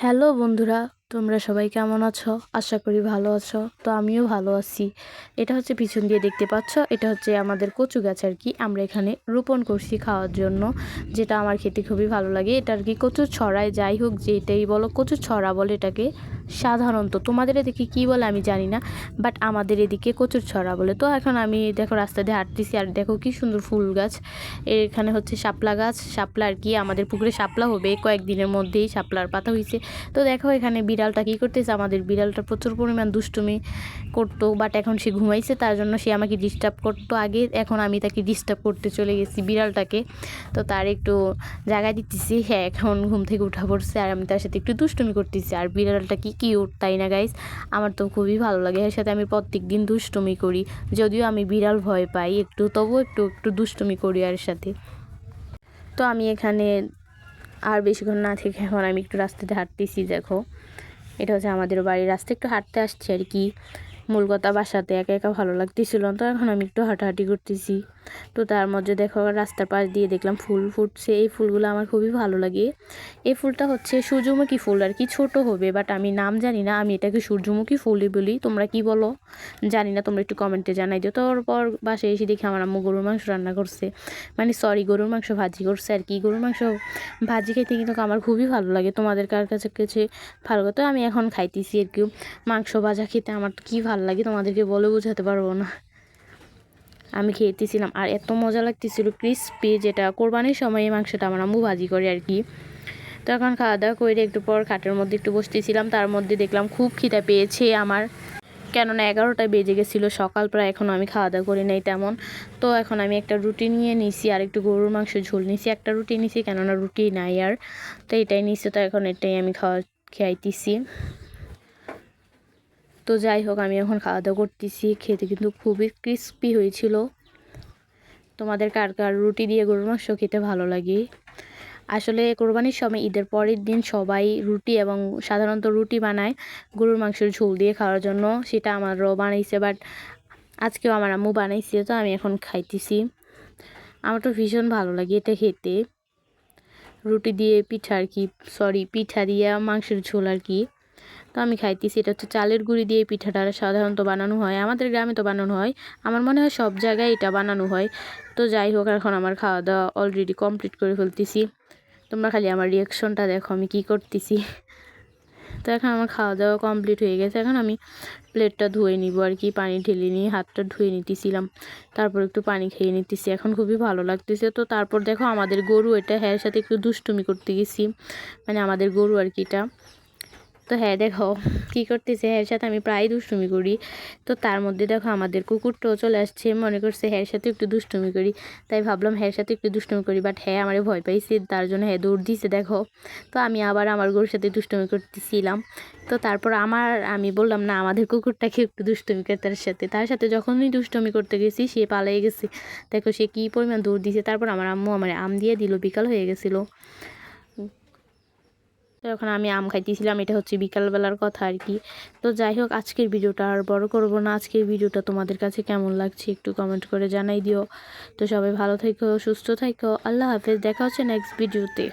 Hello বন্ধুরা, তোমরা সবাই কেমন আছো? আশা করি ভালো আছো। তো আমিও ভালো আছি। এটা হচ্ছে পিছন দিয়ে দেখতে পাচ্ছ, এটা হচ্ছে আমাদের কচু গাছ আর কি। আমরা এখানে রোপণ করছি খাওয়ার জন্য, যেটা আমার খেতে খুবই ভালো লাগে। এটা আর কি কচু ছড়ায়, যাই হোক যেটাই বলো কচু ছড়া বলে এটাকে সাধারণত। তোমাদের এদিকে কী বলে আমি জানি না, বাট আমাদের এদিকে কচুর ছড়া বলে। তো এখন আমি দেখো রাস্তা দিয়ে হাঁটতেছি, আর দেখো কি সুন্দর ফুল গাছ। এখানে হচ্ছে শাপলা গাছ, শাপলা আর কি আমাদের পুকুরে শাপলা হবে কয়েকদিনের মধ্যেই, শাপলার পাতা হয়েছে। তো দেখো এখানে বিড়ালটা কী করতেছে, আমাদের বিড়ালটা প্রচুর পরিমাণ দুষ্টুমি করতো, বাট এখন সে ঘুমাইছে, তার জন্য সে আমাকে ডিস্টার্ব করতো আগে, এখন আমি তাকে ডিস্টার্ব করতে চলে গেছি বিড়ালটাকে। তো তার একটু জায়গা দিতেছি, হ্যাঁ এখন ঘুম থেকে উঠা পড়ছে, আর আমি তার সাথে একটু দুষ্টুমি করতেছি। আর বিড়ালটা কি কিউট, তাই না গাইস? আমার তো খুবই ভালো লাগে, এর সাথে আমি প্রত্যেক দিন দুষ্টুমি করি। যদিও আমি বিড়াল ভয় পাই একটু, তবুও একটু একটু দুষ্টুমি করি আর সাথে। তো আমি এখানে আর বেশিক্ষণ না থেকে এখন আমি একটু রাস্তাতে হাঁটতেছি। দেখো এটা হচ্ছে আমাদের বাড়ির রাস্তা, একটু হাঁটতে আসছি আর কি। মূল কথা বাসাতে একা একা ভালো লাগতেছিল, তো এখন আমি একটু হাঁটাহাঁটি করতেছি। তো তার মধ্যে দেখো রাস্তার পাশ দিয়ে দেখলাম ফুল ফুটছে, এই ফুলগুলো আমার খুবই ভালো লাগে। এই ফুলটা হচ্ছে সূর্যমুখী ফুল আর কি, ছোট হবে, বাট আমি নাম জানি না, আমি এটাকে সূর্যমুখী ফুলই বলি। তোমরা কি বলো জানি না, তোমরা একটু কমেন্টে জানাই দিও। তারপর বাসায় এসে দেখি আমার আম্মু গরুর মাংস রান্না করছে, মানে সরি গরুর মাংস ভাজি করছে আর কি। গরুর মাংস ভাজি খেতে কিন্তু আমার খুবই ভালো লাগে, তোমাদের কার কাছে কাছে ভালো লাগে? তো আমি এখন খাইতেছি আর কি। মাংস ভাজা খেতে আমার তো কী ভালো লাগে, তোমাদেরকে বলে বোঝাতে পারবো না। আমি খেতেছিলাম আর এত মজা লাগতেছিল, ক্রিস্পি, যেটা কোরবানির সময় এই মাংসটা আমার আম্মু ভাজি করে আর কি। তো এখন খাওয়া দাওয়া করে একটু পর খাটের মধ্যে একটু বসতেছিলাম, তার মধ্যে দেখলাম খুব খিদা পেয়েছে আমার, কেননা 11টায় বেজে গেছিলো সকাল প্রায়, এখনও আমি খাওয়া দাওয়া করি নাই তেমন। তো এখন আমি একটা রুটি নিয়ে নিছি, আর একটু গরুর মাংস ঝোল নিছি, একটা রুটি নিছি কেননা রুটি নাই আর। তো এটাই নিছি, তো এখন এটাই আমি খাইতেছি। তো যাই হোক আমি এখন খাওয়া দাওয়া করতেছি, খেতে কিন্তু খুবই ক্রিস্পি হয়েছিল। তোমাদের কার কার রুটি দিয়ে গরুর মাংস খেতে ভালো লাগে? আসলে কোরবানির সময় ঈদের পরের দিন সবাই রুটি, এবং সাধারণত রুটি বানায় গরুর মাংসের ঝোল দিয়ে খাওয়ার জন্য, সেটা আমারও বানাইছে, বাট আজকেও আমার আম্মু বানাইছে, তো আমি এখন খাইতেছি। আমার তো ভীষণ ভালো লাগে এটা খেতে, রুটি দিয়ে পিঠা আর কি, সরি পিঠা দিয়ে মাংসের ঝোল আর কি। তো আমি খাইতেছি, এটা হচ্ছে চালের গুঁড়ি দিয়ে পিঠাটা সাধারণত বানানো হয়, আমাদের গ্রামে তো বানানো হয়, আমার মনে হয় সব জায়গায় এটা বানানো হয়। তো যাই হোক এখন আমার খাওয়া দাওয়া অলরেডি কমপ্লিট করে ফেলতেছি, তোমরা খালি আমার রিয়াকশনটা দেখো আমি কি করতেছি। তো এখন আমার খাওয়া দাওয়া কমপ্লিট হয়ে গেছে, এখন আমি প্লেটটা ধুয়ে নিব আর কি, পানি ঢেলে নিয়ে হাতটা ধুয়ে নিতেছিলাম, তারপর একটু পানি খেয়ে নিতেছি, এখন খুবই ভালো লাগতেছে। তো তারপর দেখো আমাদের গরু, এটা হ্যাঁ সাথে একটু দুষ্টুমি করতে গেছি, মানে আমাদের গরু আর কি এটা। তো হ্যাঁ দেখো কী করতেছে, হ্যাঁ সাথে আমি প্রায় দুষ্টুমি করি। তো তার মধ্যে দেখো আমাদের কুকুরটাও চলে আসছে, মনে করছে হ্যাঁ সাথে একটু দুষ্টুমি করি, তাই ভাবলাম হ্যাঁ সাথে একটু দুষ্টুমি করি, বাট হ্যাঁ আমারে ভয় পাইছে, তার জন্য হ্যাঁ দৌড় দিছে দেখো। তো আমি আবার আমার গরুর সাথে দুষ্টুমি করতেছিলাম। তো তারপর আমি বললাম না আমাদের কুকুরটাকে একটু দুষ্টুমি করে তার সাথে যখনই দুষ্টুমি করতে গেছি সে পালিয়ে গেছে, দেখো সে কী পরিমাণ দৌড় দিছে। তারপর আমার আম্মু আমার আম দিয়ে দিল, বিকাল হয়ে গেছিলো। তো এখন আমি আম খাইতেছিলাম, এটা হচ্ছে বিকালবেলার কথা আর কি। তো যাই হোক আজকের ভিডিওটা আর বড় করব না, আজকের ভিডিওটা তোমাদের কাছে কেমন লাগছে একটু কমেন্ট করে জানাই দিও। তো সবাই ভালো থেকো, সুস্থ থেকো, আল্লাহ হাফেজ, দেখা হচ্ছে নেক্সট ভিডিওতে।